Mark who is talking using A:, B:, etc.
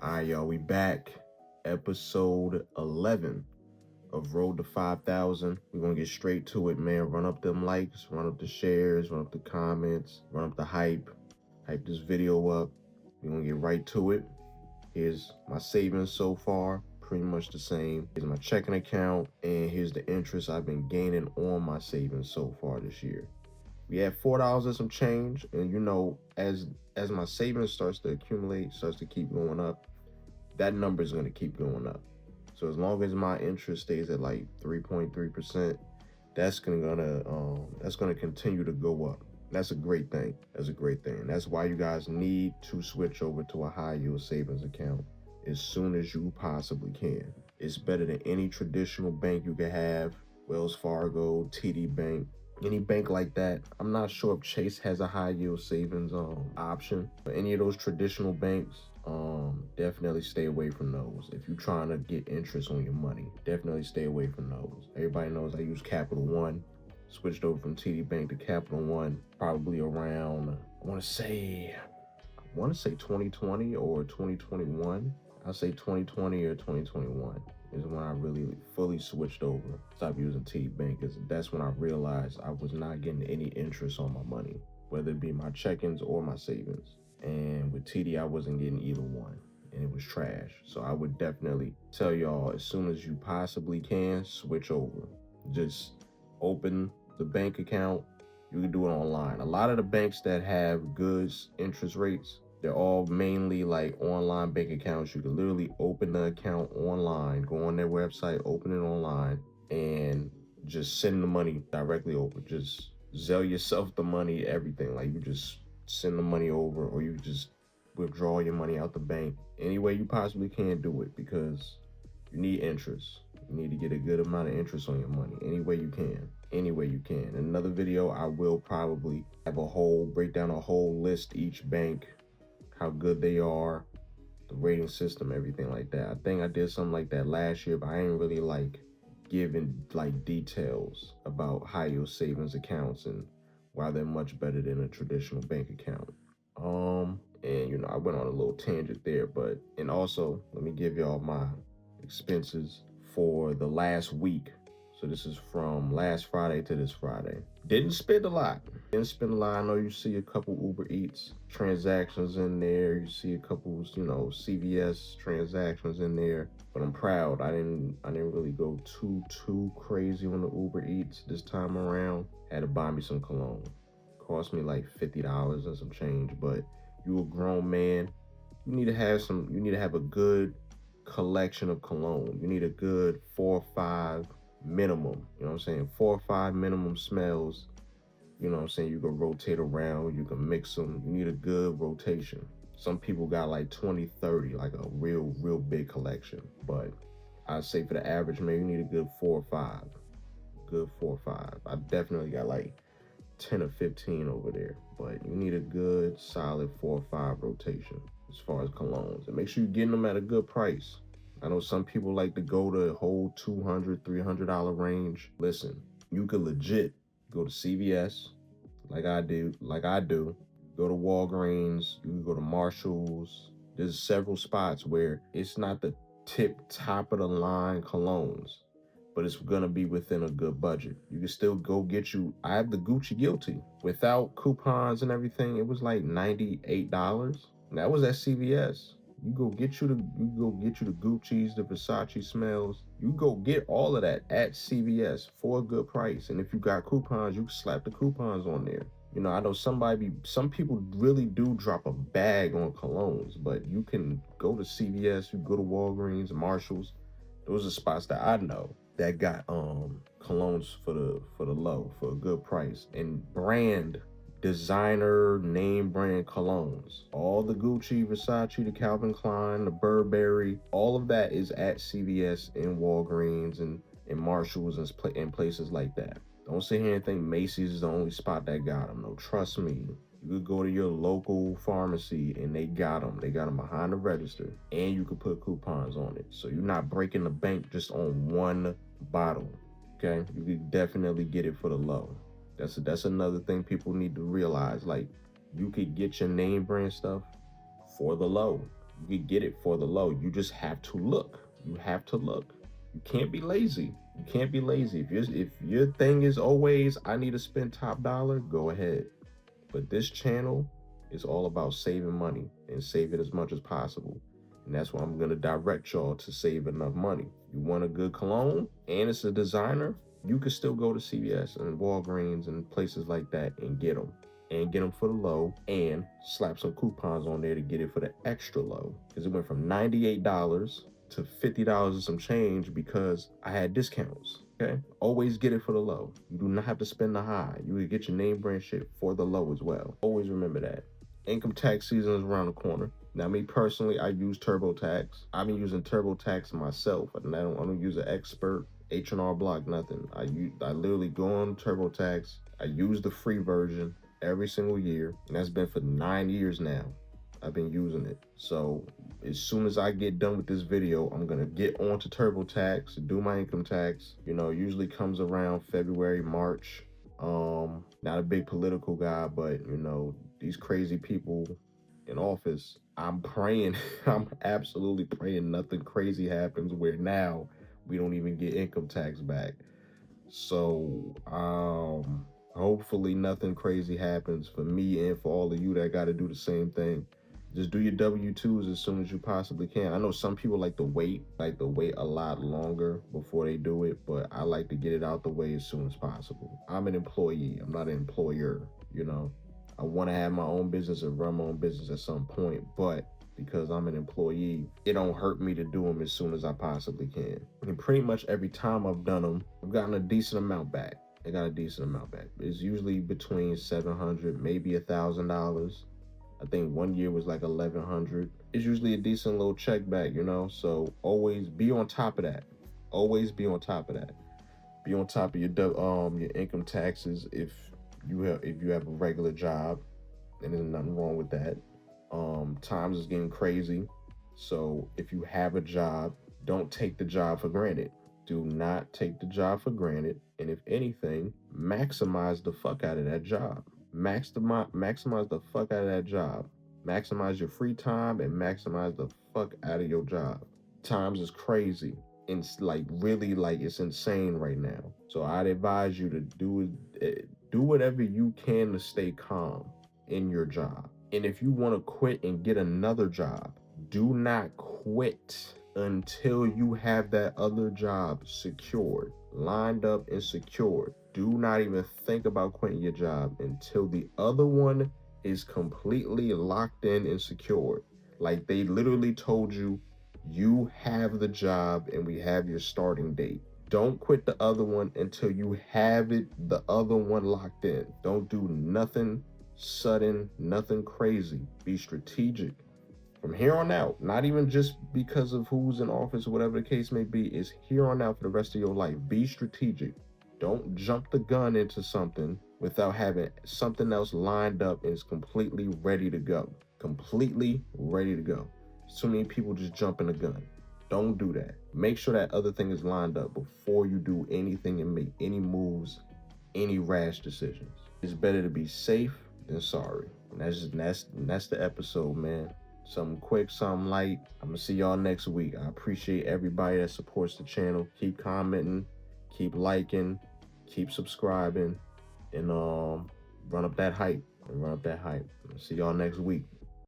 A: All right, y'all, we back. Episode 11 of Road to 5,000. We're going to get straight to it, man. Run up them likes, run up the shares, run up the comments, run up the hype this video up. We're going to get right to it. Here's my savings so far, pretty much the same. Here's my checking account, and here's the interest I've been gaining on my savings so far this year. We had $4 and some change, and you know, as my savings starts to accumulate, starts to keep going up, that number is going to keep going up. So as long as my interest stays at like 3.3%, that's gonna continue to go up. That's a great thing. That's a great thing. That's why you guys need to switch over to a high yield savings account as soon as you possibly can. It's better than any traditional bank you can have. Wells Fargo, TD Bank, any bank like that. I'm not sure if Chase has a high yield savings option, but any of those traditional banks, definitely stay away from those. If you're trying to get interest on your money, definitely stay away from those. Everybody knows I use Capital One. Switched over from TD Bank to Capital One probably around, I want to say 2020 or 2021. I'll say 2020 or 2021 is when I really fully switched over. Stopped using TD Bank, because that's when I realized I was not getting any interest on my money, whether it be my check-ins or my savings. And with TD, I wasn't getting either one, and it was trash. So I would definitely tell y'all, as soon as you possibly can, switch over. Just open the bank account. You can do it online. A lot of the banks that have good interest rates, they're all mainly like online bank accounts. You can literally open the account online, go on their website, open it online, and just send the money directly over. Just Zelle yourself the money, everything. Like, you just send the money over, or you just withdraw your money out the bank. Any way you possibly can, do it, because you need interest. You need to get a good amount of interest on your money. Any way you can. Any way you can. In another video, I will probably have break down a whole list, each bank, how good they are, the rating system, everything like that. I think I did something like that last year, but I ain't really like giving like details about high yield savings accounts and why they're much better than a traditional bank account. And you know, I went on a little tangent there, and also let me give y'all my expenses for the last week. So this is from last Friday to this Friday. Didn't spend a lot. I know you see a couple Uber Eats transactions in there. You see a couple, CVS transactions in there. But I'm proud. I didn't really go too crazy on the Uber Eats this time around. Had to buy me some cologne. Cost me like $50 and some change. But you a grown man. You need to have a good collection of cologne. You need a good 4 or 5 minimum, 4 or 5 minimum smells. You can rotate around, you can mix them. You need a good rotation. Some people got like 20, 30, like a real big collection. But I'd say for the average man, you need a good 4 or 5. Good 4 or 5. I definitely got like 10 or 15 over there. But you need a good solid 4 or 5 rotation as far as colognes. And make sure you're getting them at a good price. I know some people like to go to the whole $200, $300 range. Listen, you could legit go to CVS, like I do. Go to Walgreens, you can go to Marshalls. There's several spots where it's not the top of the line colognes, but it's gonna be within a good budget. You can still go get you. I have the Gucci Guilty. Without coupons and everything, it was like $98. And that was at CVS. You go get you the Gucci's, the Versace smells. You go get all of that at CVS for a good price. And if you got coupons, you can slap the coupons on there. I know some people really do drop a bag on colognes, but you can go to CVS, you go to Walgreens, Marshalls. Those are spots that I know that got colognes for the low, for a good price. And designer name brand colognes. All the Gucci, Versace, the Calvin Klein, the Burberry, all of that is at CVS and Walgreens and Marshalls and places like that. Don't sit here and think Macy's is the only spot that got them. No, trust me. You could go to your local pharmacy and they got them. They got them behind the register, and you could put coupons on it. So you're not breaking the bank just on one bottle, okay? You could definitely get it for the low. That's another thing people need to realize. Like, you could get your name brand stuff for the low. You can get it for the low. You just have to look. You have to look. You can't be lazy. You can't be lazy. If your thing is always I need to spend top dollar, go ahead. But this channel is all about saving money and saving as much as possible. And that's why I'm gonna direct y'all to save enough money. You want a good cologne and it's a designer, you can still go to CVS and Walgreens and places like that and get them. And get them for the low and slap some coupons on there to get it for the extra low. Because it went from $98 to $50 and some change because I had discounts. Okay, always get it for the low. You do not have to spend the high. You can get your name brand shit for the low as well. Always remember that. Income tax season is around the corner. Now, me personally, I use TurboTax. I've been using TurboTax myself, and I don't use an expert H&R Block, nothing. I literally go on TurboTax. I use the free version every single year, and that's been for 9 years now. I've been using it. So as soon as I get done with this video, I'm gonna get onto TurboTax, do my income tax. You know, usually comes around February, March. Not a big political guy, but you know, these crazy people in office, I'm praying, I'm absolutely praying nothing crazy happens where now we don't even get income tax back. So hopefully nothing crazy happens for me and for all of you that got to do the same thing. Just do your W-2s as soon as you possibly can. I know some people like to wait a lot longer before they do it, but I like to get it out the way as soon as possible. I'm an employee, I'm not an employer, you know. I want to have my own business and run my own business at some point, but because I'm an employee, it don't hurt me to do them as soon as I possibly can. And pretty much every time I've done them, I've gotten a decent amount back. I got a decent amount back. It's usually between $700, maybe $1,000. I think one year was like 1,100. It's usually a decent little check back, you know. So always be on top of that. Always be on top of that. Be on top of your income taxes if you have a regular job, and there's nothing wrong with that. Times is getting crazy. So if you have a job, don't take the job for granted. Do not take the job for granted. And if anything, maximize the fuck out of that job. Maximize the fuck out of that job. Maximize your free time and maximize the fuck out of your job. Times is crazy. It's like really like it's insane right now. So I'd advise you to do whatever you can to stay calm in your job. And if you want to quit and get another job, do not quit until you have that other job secured, lined up and secured. Do not even think about quitting your job until the other one is completely locked in and secured. Like they literally told you, you have the job and we have your starting date. Don't quit the other one until you have the other one locked in. Don't do nothing sudden, nothing crazy. Be strategic. From here on out, not even just because of who's in office or whatever the case may be, is here on out for the rest of your life. Be strategic. Don't jump the gun into something without having something else lined up and is completely ready to go. Completely ready to go. So many people just jump in the gun. Don't do that. Make sure that other thing is lined up before you do anything and make any moves, any rash decisions. It's better to be safe than sorry. And that's the episode, man. Something quick, something light. I'm gonna see y'all next week. I appreciate everybody that supports the channel. Keep commenting, keep liking, keep subscribing, and run up that hype. See y'all next week.